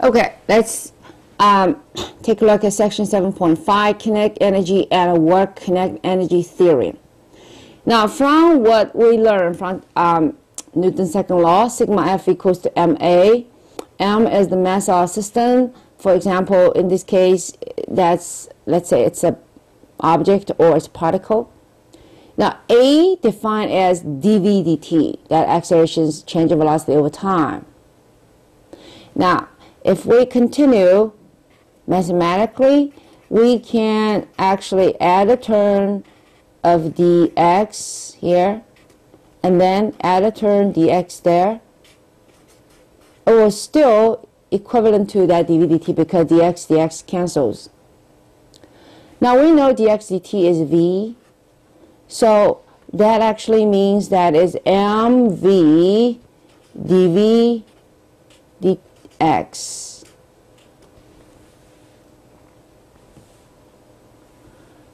Okay, let's take a look at section 7.5, kinetic energy and work-kinetic energy theorem. Now, from what we learned from Newton's second law, sigma F equals to ma. M is the mass of our system. For example, in this case, that's, let's say it's a object or it's a particle. Now, A defined as dv dt, that acceleration's change of velocity over time. Now, if we continue mathematically, we can actually add a term of dx here, and then add a term dx there. It was still equivalent to that dv dt because dx cancels. Now we know dx dt is v, so that actually means that is mv dv dx.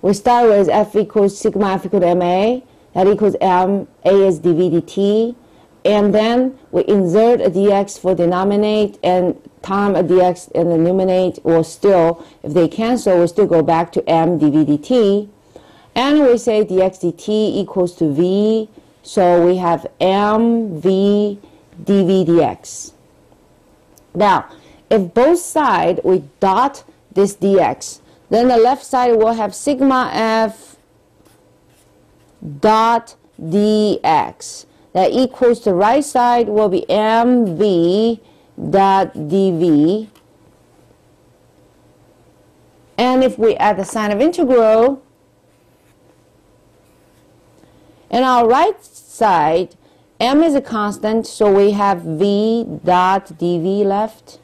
We start with F equals sigma F equal to ma, that equals m, a is dv dt, and then we insert a dx for denominate and time a dx in the numerator, or still, if they cancel, we still go back to m dv dt, and we say dx dt equals to v, so we have m v dv dx. Now, if both sides we dot this dx, then the left side will have sigma f dot dx. That equals the right side will be mv dot dv. And if we add the sign of integral, in our right side, m is a constant, so we have v dot dv left.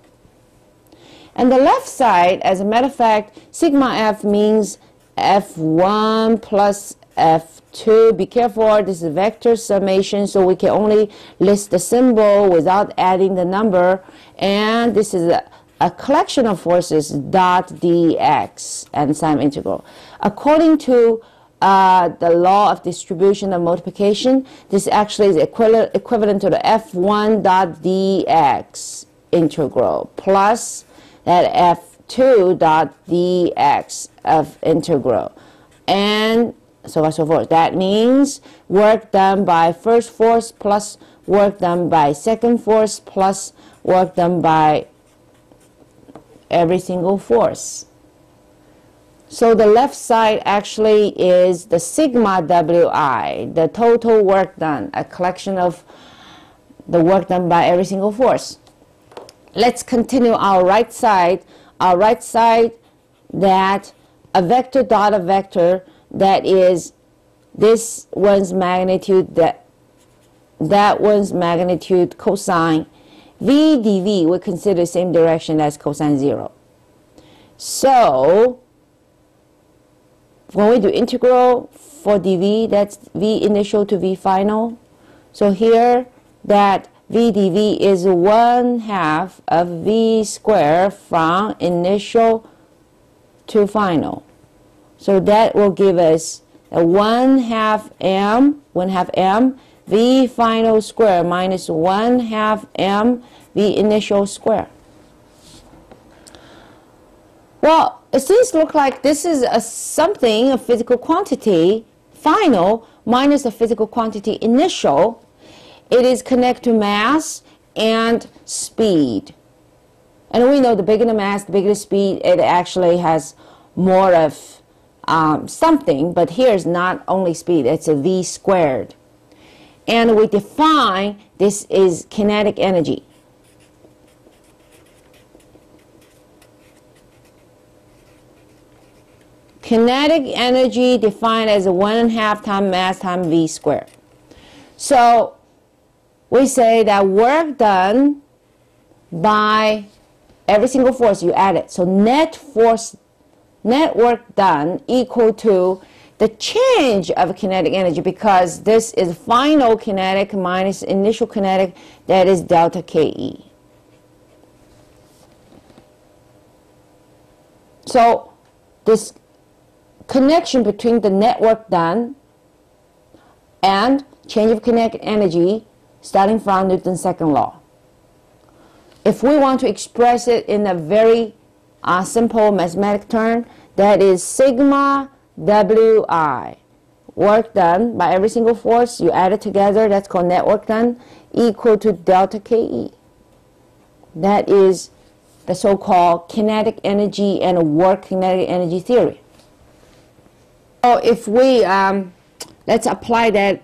And the left side, as a matter of fact, sigma f means f1 plus f2. Be careful, this is vector summation, so we can only list the symbol without adding the number. And this is a collection of forces, dot dx, and sign integral. According to the law of distribution of multiplication, this actually is equivalent to the f1 dot dx integral plus that f2 dot dx of integral, and so on and so forth. That means work done by first force plus work done by second force plus work done by every single force. So the left side actually is the sigma wi, the total work done, a collection of the work done by every single force. Let's continue our right side. Our right side, that a vector dot a vector, that is this one's magnitude, that one's magnitude cosine. V dv we consider the same direction as cosine 0. So when we do integral for dv, that's v initial to v final. So here that v dv is 1/2 of v squared from initial to final. So that will give us a 1/2 m v final square minus 1/2 m v initial square. Well, it seems to look like this is a physical quantity, final, minus a physical quantity, initial. It is connected to mass and speed. And we know the bigger the mass, the bigger the speed, it actually has more of something, but here's not only speed, it's a v squared. And we define this is kinetic energy. Kinetic energy defined as a 1/2 times mass times v squared. So we say that work done by every single force, you add it. So net work done equal to the change of kinetic energy, because this is final kinetic minus initial kinetic, that is delta Ke. So this connection between the net work done and change of kinetic energy starting from Newton's second law. if we want to express it in a very simple mathematical term, that is sigma Wi, work done by every single force, you add it together, that's called net work done, equal to delta Ke. That is the so-called kinetic energy and work-kinetic energy theory. So if we, let's apply that,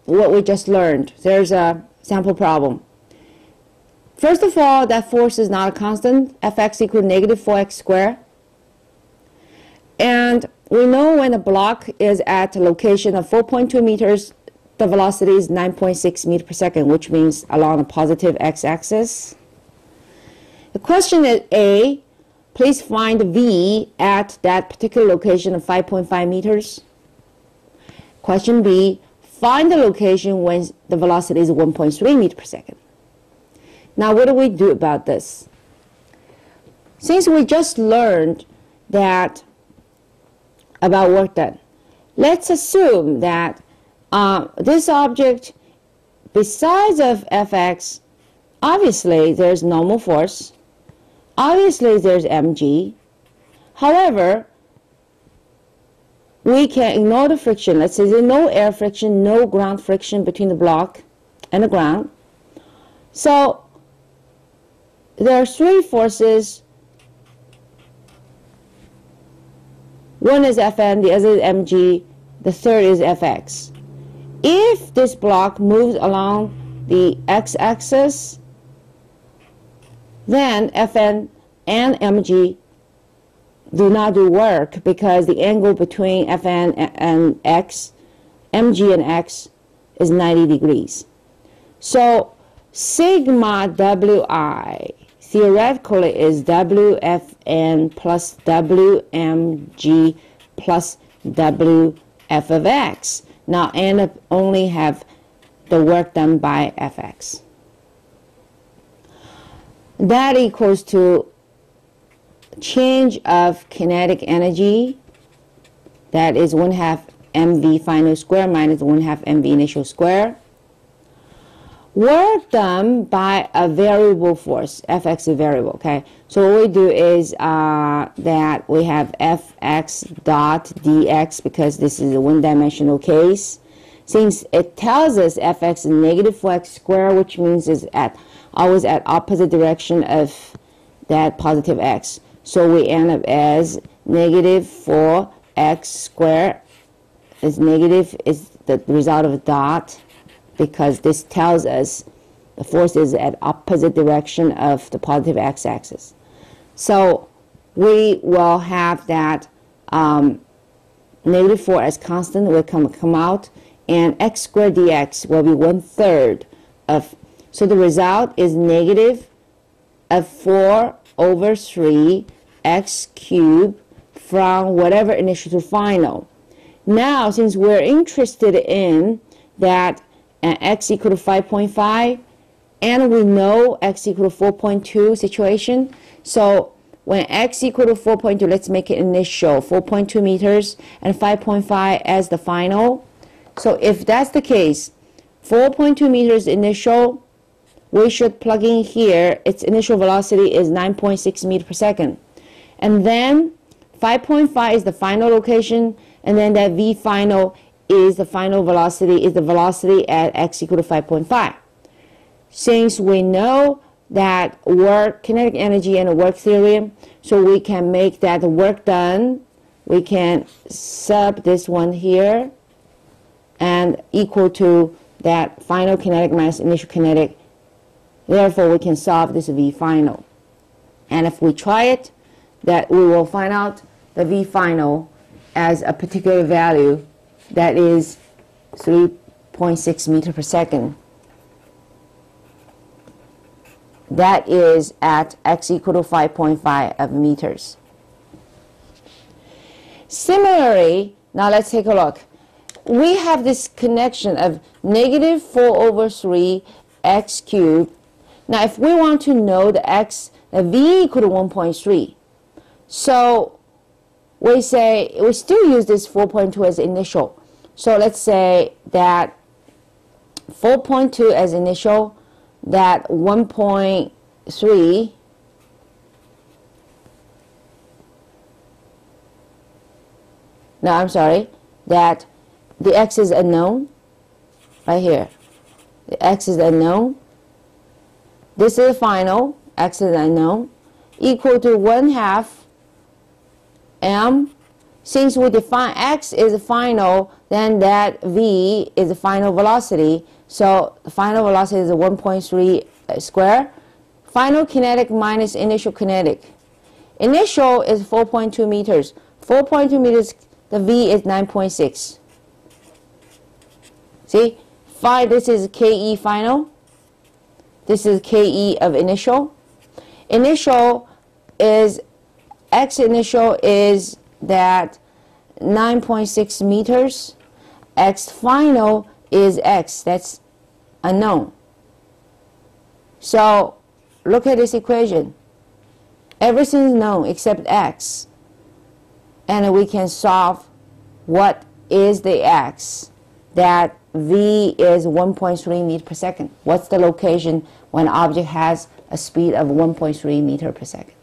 what we just learned. There's a sample problem. First of all, that force is not a constant, Fx equal to negative 4x squared. And we know when a block is at a location of 4.2 meters, the velocity is 9.6 meters per second, which means along the positive x-axis. The question is A, please find V at that particular location of 5.5 meters. Question B, find the location when the velocity is 1.3 meters per second. Now what do we do about this? Since we just learned that about work done, let's assume that this object, besides of Fx, obviously there's normal force, obviously there's mg. However, we can ignore the friction. Let's say there's no air friction, no ground friction between the block and the ground. So there are three forces. One is Fn, the other is mg, the third is Fx. If this block moves along the x-axis, then Fn and mg do not do work because the angle between Fn and x, mg and x, is 90 degrees. So sigma Wi theoretically is Wfn plus Wmg plus Wf of x. Now n only have the work done by Fx. That equals to change of kinetic energy, that is 1/2 mv final square minus 1/2 mv initial square. Work done by a variable force. Fx is a variable, okay? So what we do is that we have Fx dot dx, because this is a one-dimensional case. Since it tells us Fx is negative 4x squared, which means it's always at opposite direction of that positive x. So we end up as negative 4x squared. Is negative is the result of a dot, because this tells us the force is at opposite direction of the positive x-axis. So we will have that negative 4 as constant will come out, and x squared dx will be 1/3 of, so the result is negative of 4 over 3 x cubed from whatever initial to final. Now, since we're interested in that x equal to 5.5, and we know x equal to 4.2 situation, so when x equal to 4.2, let's make it initial, 4.2 meters, and 5.5 as the final. So if that's the case, 4.2 meters initial, we should plug in here, its initial velocity is 9.6 meters per second. And then 5.5 is the final location, and then that v final is the final velocity, is the velocity at x equal to 5.5. Since we know that work, kinetic energy and work theorem, so we can make that work done, we can sub this one here and equal to that final kinetic minus initial kinetic. Therefore, we can solve this v final. And if we try it, that we will find out the v final as a particular value that is 3.6 meters per second. That is at x equal to 5.5 of meters. Similarly, now let's take a look. We have this connection of negative 4 over 3 x cubed. Now if we want to know the v equal to 1.3, so we say, we still use this 4.2 as initial. So let's say that 4.2 as initial, that 1.3 1.3 no, I'm sorry, that the x is unknown, right here. The x is unknown. This is final, x is unknown, equal to 1/2 m. Since we define x is final, then that v is the final velocity. So the final velocity is 1.3 square. Final kinetic minus initial kinetic. Initial is 4.2 meters. 4.2 meters, the v is 9.6. See? This is KE final. This is KE of initial. Initial is, x initial is that 9.6 meters. X final is x, that's unknown. So look at this equation. Everything is known except x. And we can solve what is the x. That v is 1.3 meters per second. What's the location when an object has a speed of 1.3 meters per second?